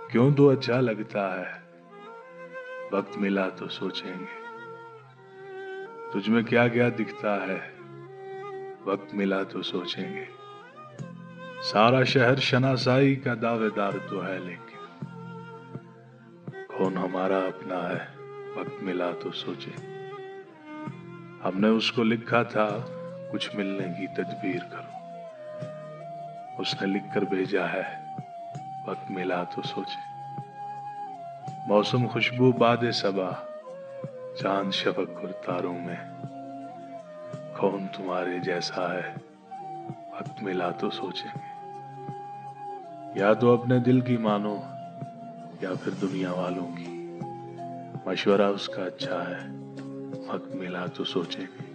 क्यों तो अच्छा लगता है, वक्त मिला तो सोचेंगे। तुझमें क्या क्या दिखता है, वक्त मिला तो सोचेंगे। सारा शहर शनासाई का दावेदार तो है, लेकिन कौन हमारा अपना है, वक्त मिला तो सोचे। हमने उसको लिखा था कुछ मिलने की तदबीर करो, उसने लिखकर भेजा है वक्त मिला तो सोचे। मौसम खुशबू बादे सबा, चांद शफक और तारों में कौन तुम्हारे जैसा है, वक्त मिला तो सोचेंगे। या तो अपने दिल की मानो या फिर दुनिया वालों की, मशवरा उसका अच्छा है, वक्त मिला तो सोचेंगे।